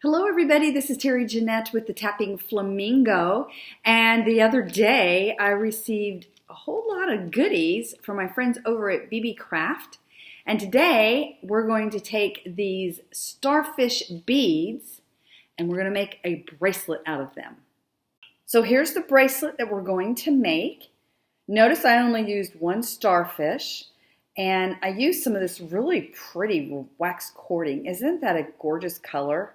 Hello everybody, this is Terry Jeanette with the Tapping Flamingo, and the other day I received a whole lot of goodies from my friends over at BeeBeeCraft, and today we're going to take these starfish beads and we're going to make a bracelet out of them. So here's the bracelet that we're going to make. Notice I only used one starfish. And I used some of this really pretty wax cording. Isn't that a gorgeous color?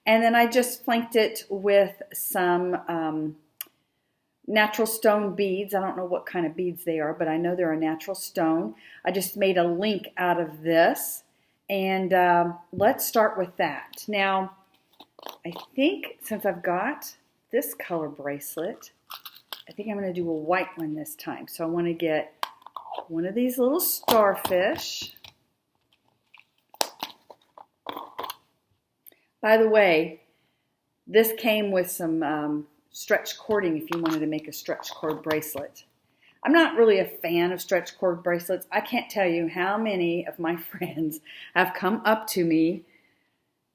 And then I just flanked it with some natural stone beads. I don't know what kind of beads they are, but I know they're a natural stone. I just made a link out of this. And let's start with that. Now, I think since I've got this color bracelet, I think I'm going to do a white one this time. So I want to get one of these little starfish. By the way, this came with some stretch cording if you wanted to make a stretch cord bracelet. I'm not really a fan of stretch cord bracelets. I can't tell you how many of my friends have come up to me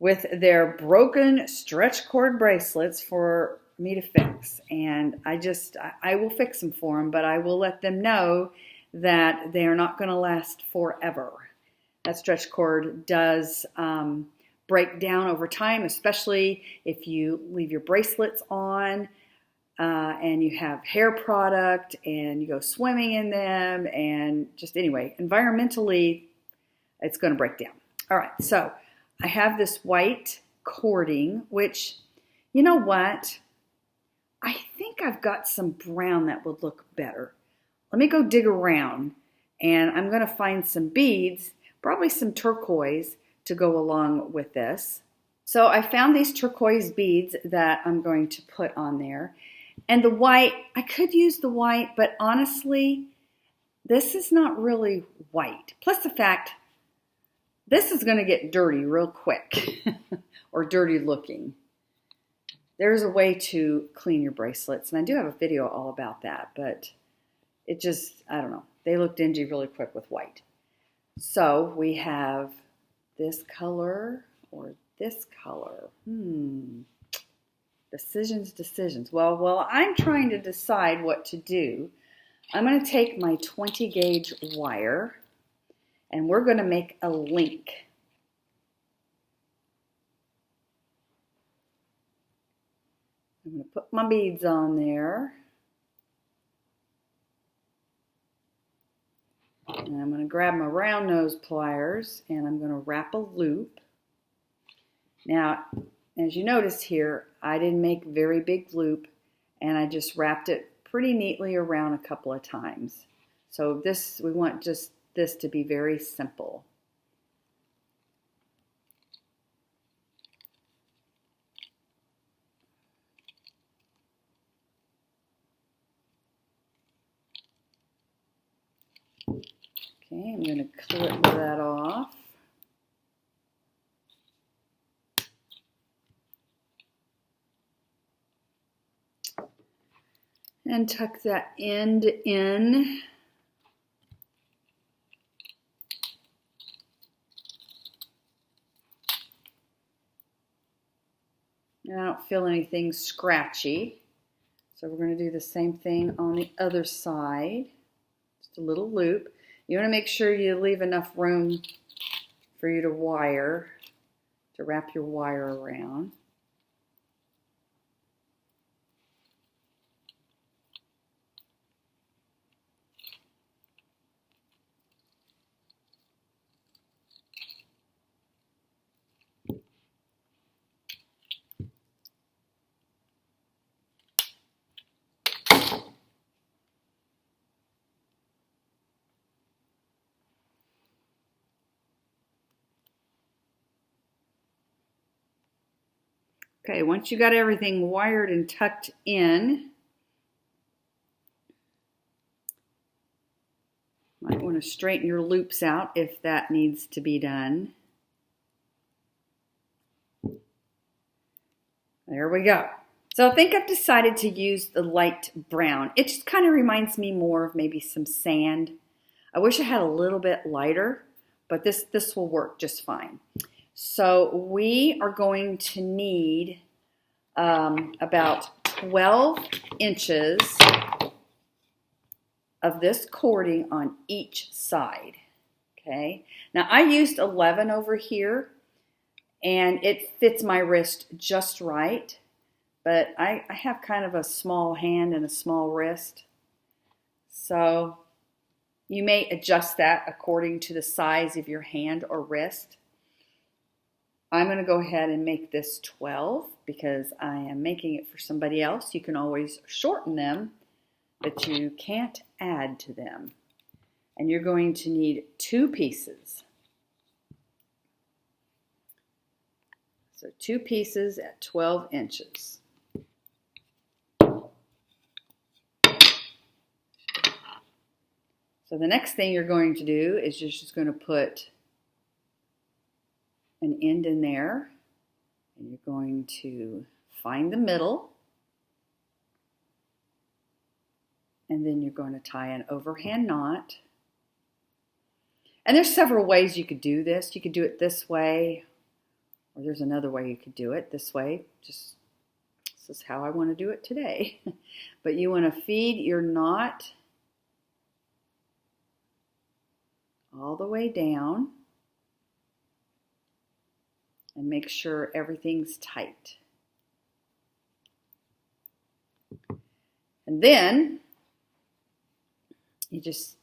with their broken stretch cord bracelets for me to fix. And I will fix them for them, but I will let them know that they are not going to last forever. That stretch cord does break down over time, especially if you leave your bracelets on and you have hair product and you go swimming in them, and just anyway, environmentally, it's going to break down. All right, so I have this white cording, which, you know what? I think I've got some brown that would look better. Let me go dig around, and I'm going to find some beads, probably some turquoise, to go along with this. So I found these turquoise beads that I'm going to put on there. And the white, I could use the white, but honestly, this is not really white. Plus the fact, this is going to get dirty real quick, or dirty looking. There's a way to clean your bracelets, and I do have a video all about that, but it just, I don't know. They look dingy really quick with white. So we have this color or this color. Decisions. Well, I'm trying to decide what to do. I'm going to take my 20 gauge wire and we're going to make a link. I'm going to put my beads on there. And I'm going to grab my round nose pliers and I'm going to wrap a loop. Now, as you notice here, I didn't make a very big loop and I just wrapped it pretty neatly around a couple of times. So we want just this to be very simple. Okay, I'm going to clip that off. And tuck that end in. And I don't feel anything scratchy. So we're going to do the same thing on the other side. Just a little loop. You want to make sure you leave enough room for you to wrap your wire around. Okay, once you got everything wired and tucked in, might want to straighten your loops out if that needs to be done. There we go. So I think I've decided to use the light brown. It just kind of reminds me more of maybe some sand. I wish I had a little bit lighter, but this will work just fine. So we are going to need about 12 inches of this cording on each side. Okay, now I used 11 over here and it fits my wrist just right, but I have kind of a small hand and a small wrist, so you may adjust that according to the size of your hand or wrist. I'm going to go ahead and make this 12 because I am making it for somebody else. You can always shorten them, but you can't add to them. And you're going to need 2 pieces. So 2 pieces at 12 inches. So the next thing you're going to do is you're just going to put an end in there, and you're going to find the middle, and then you're going to tie an overhand knot. And there's several ways you could do this. You could do it this way, or there's another way you could do it this way. Just this is how I want to do it today. But you want to feed your knot all the way down and make sure everything's tight. And then you just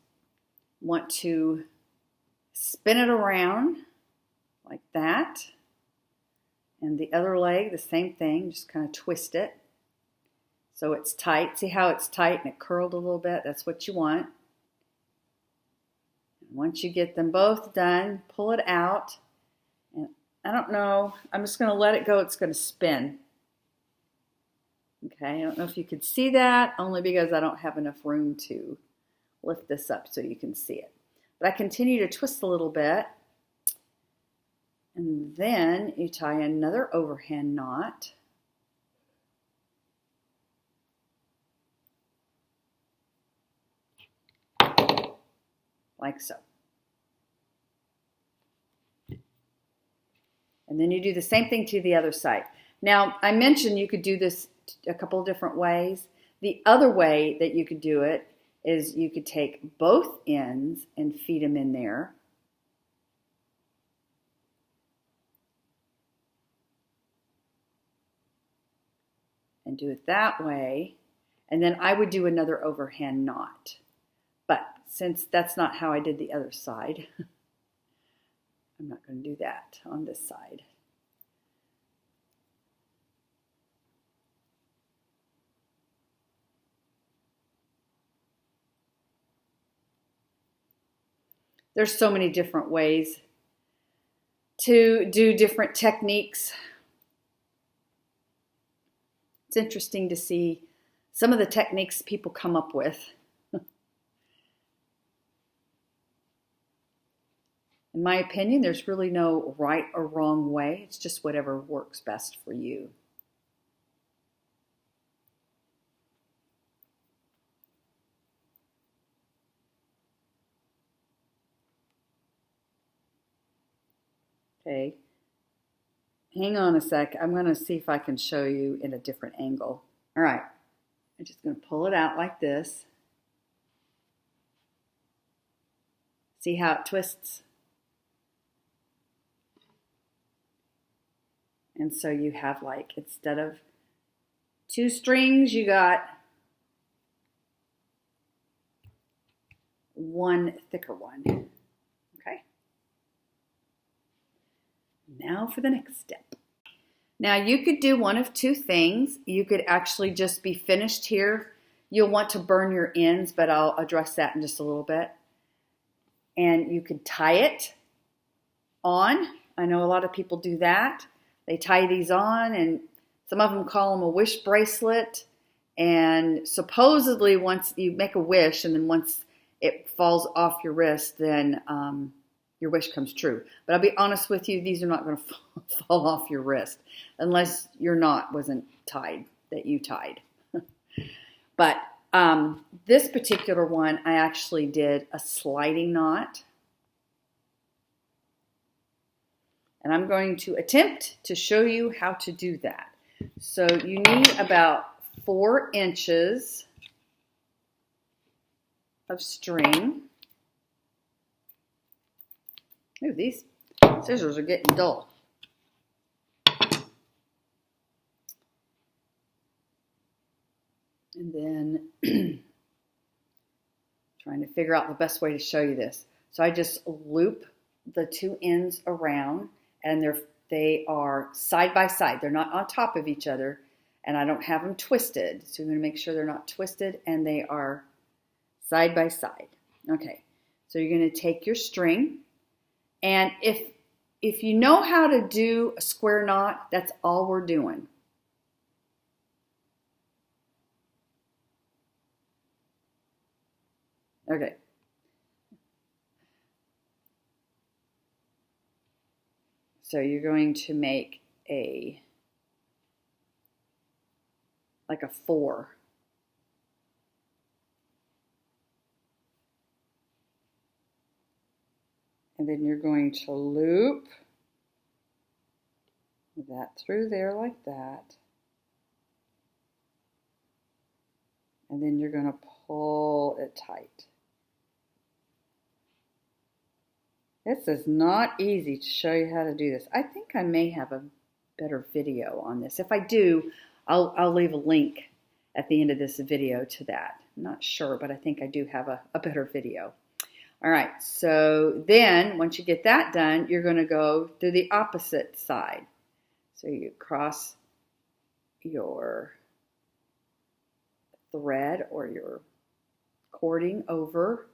want to spin it around like that. And the other leg, the same thing, just kind of twist it so it's tight. See how it's tight and it curled a little bit? That's what you want. And once you get them both done, pull it out. And I don't know, I'm just going to let it go. It's going to spin. Okay, I don't know if you could see that, only because I don't have enough room to lift this up so you can see it. But I continue to twist a little bit. And then you tie another overhand knot. Like so. And then you do the same thing to the other side. Now, I mentioned you could do this a couple of different ways. The other way that you could do it is you could take both ends and feed them in there. And do it that way. And then I would do another overhand knot. But since that's not how I did the other side, I'm not going to do that on this side. There's so many different ways to do different techniques. It's interesting to see some of the techniques people come up with. In my opinion, there's really no right or wrong way. It's just whatever works best for you. Okay, hang on a sec. I'm going to see if I can show you in a different angle. All right, I'm just going to pull it out like this. See how it twists? And so you have, like, instead of 2 strings, you got 1 thicker one. Okay. Now for the next step. Now you could do one of 2 things. You could actually just be finished here. You'll want to burn your ends, but I'll address that in just a little bit. And you could tie it on. I know a lot of people do that. They tie these on, and some of them call them a wish bracelet. And supposedly once you make a wish and then once it falls off your wrist, then your wish comes true. But I'll be honest with you, these are not going to fall off your wrist unless your knot wasn't tied, that you tied. But this particular one, I actually did a sliding knot. And I'm going to attempt to show you how to do that. So you need about 4 inches of string. Ooh, these scissors are getting dull. And then trying to figure out the best way to show you this. So I just loop the 2 ends around, and they are side by side. They're not on top of each other, and I don't have them twisted. So I'm going to make sure they're not twisted and they are side by side. Okay, so you're going to take your string, and if you know how to do a square knot, that's all we're doing. Okay. So you're going to make like a 4. And then you're going to loop that through there like that. And then you're going to pull it tight. This is not easy to show you how to do this. I think I may have a better video on this. If I do, I'll leave a link at the end of this video to that. I'm not sure, but I think I do have a better video. All right, so then once you get that done, you're going to go through the opposite side. So you cross your thread or your cording over,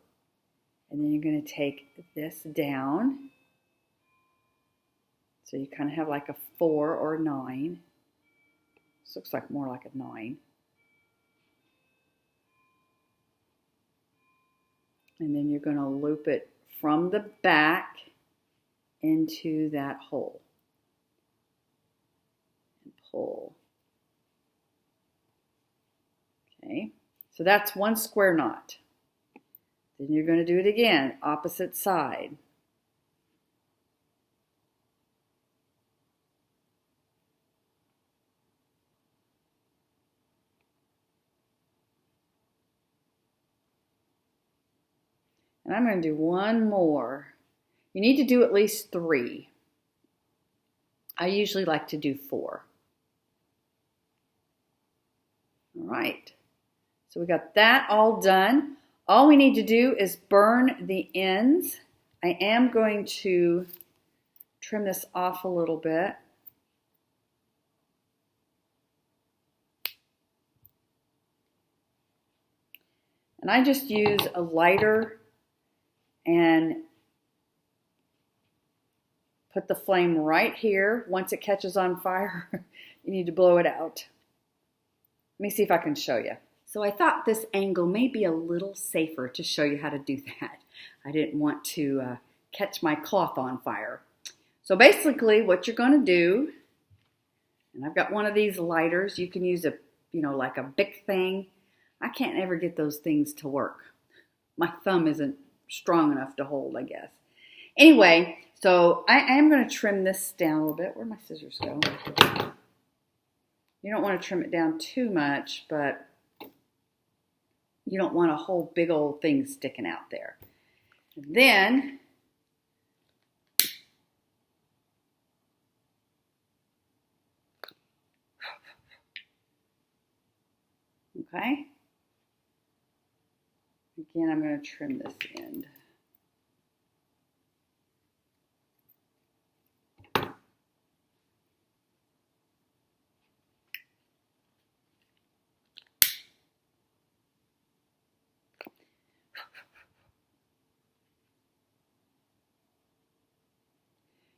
and then you're going to take this down. So you kind of have like a 4 or 9. This looks like more like a 9. And then you're going to loop it from the back into that hole. And pull. Okay, so that's 1 square knot. Then you're going to do it again, opposite side. And I'm going to do 1 more. You need to do at least 3. I usually like to do 4. All right. So we got that all done. All we need to do is burn the ends. I am going to trim this off a little bit. And I just use a lighter and put the flame right here. Once it catches on fire, you need to blow it out. Let me see if I can show you. So I thought this angle may be a little safer to show you how to do that. I didn't want to catch my cloth on fire. So basically what you're going to do, and I've got one of these lighters. You can use a, like a Bic thing. I can't ever get those things to work. My thumb isn't strong enough to hold, I guess. Anyway, so I am going to trim this down a little bit. Where'd my scissors go? You don't want to trim it down too much, but you don't want a whole big old thing sticking out there. Then, okay. Again, I'm going to trim this end.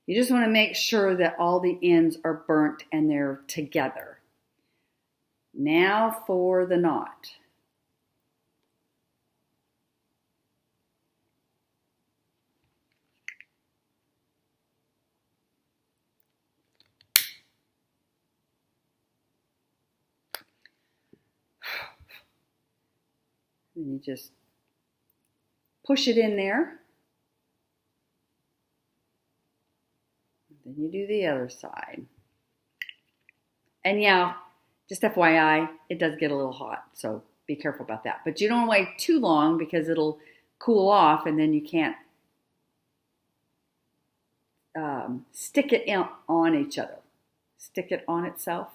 You just want to make sure that all the ends are burnt and they're together. Now for the knot. And you just push it in there. And then Then you do the other side. And yeah, just FYI, it does get a little hot, so be careful about that. But you don't wait too long because it'll cool off and then you can't stick it on each other. Stick it on itself.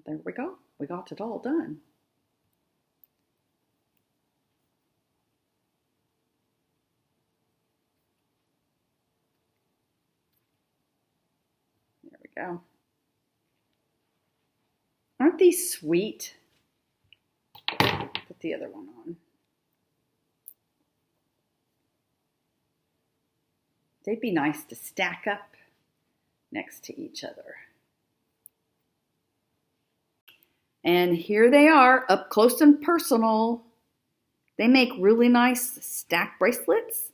There we go. We got it all done. There we go. Aren't these sweet? Put the other one on. They'd be nice to stack up next to each other. And here they are, up close and personal. They make really nice stack bracelets.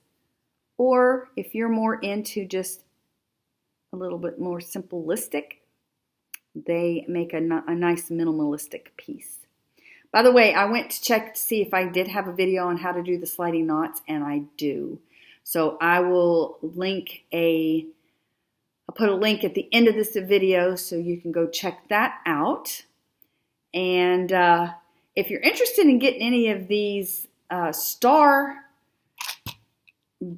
Or if you're more into just a little bit more simplistic, they make a nice minimalistic piece. By the way, I went to check to see if I did have a video on how to do the sliding knots, and I do. So I will I'll put a link at the end of this video so you can go check that out. And if you're interested in getting any of these star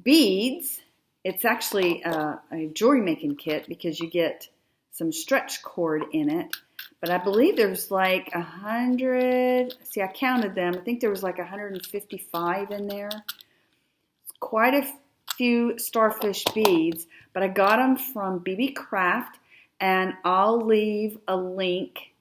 beads, it's actually a jewelry making kit because you get some stretch cord in it. But I believe there's like 100, see I counted them, I think there was like 155 in there. It's quite a few starfish beads, but I got them from BeeBeeCraft, and I'll leave a link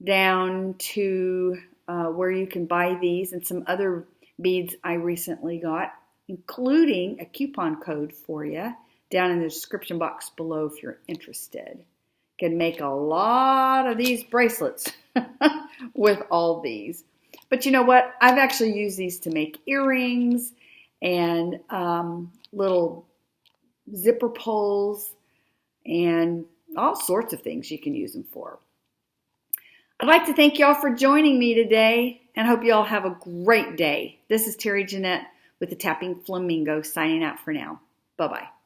down to where you can buy these and some other beads I recently got, including a coupon code for you down in the description box below if you're interested. Can make a lot of these bracelets with all these. But you know what? I've actually used these to make earrings and little zipper pulls and all sorts of things you can use them for. I'd like to thank y'all for joining me today and hope y'all have a great day. This is Terry Jeanette with the Tapping Flamingo signing out for now. Bye-bye.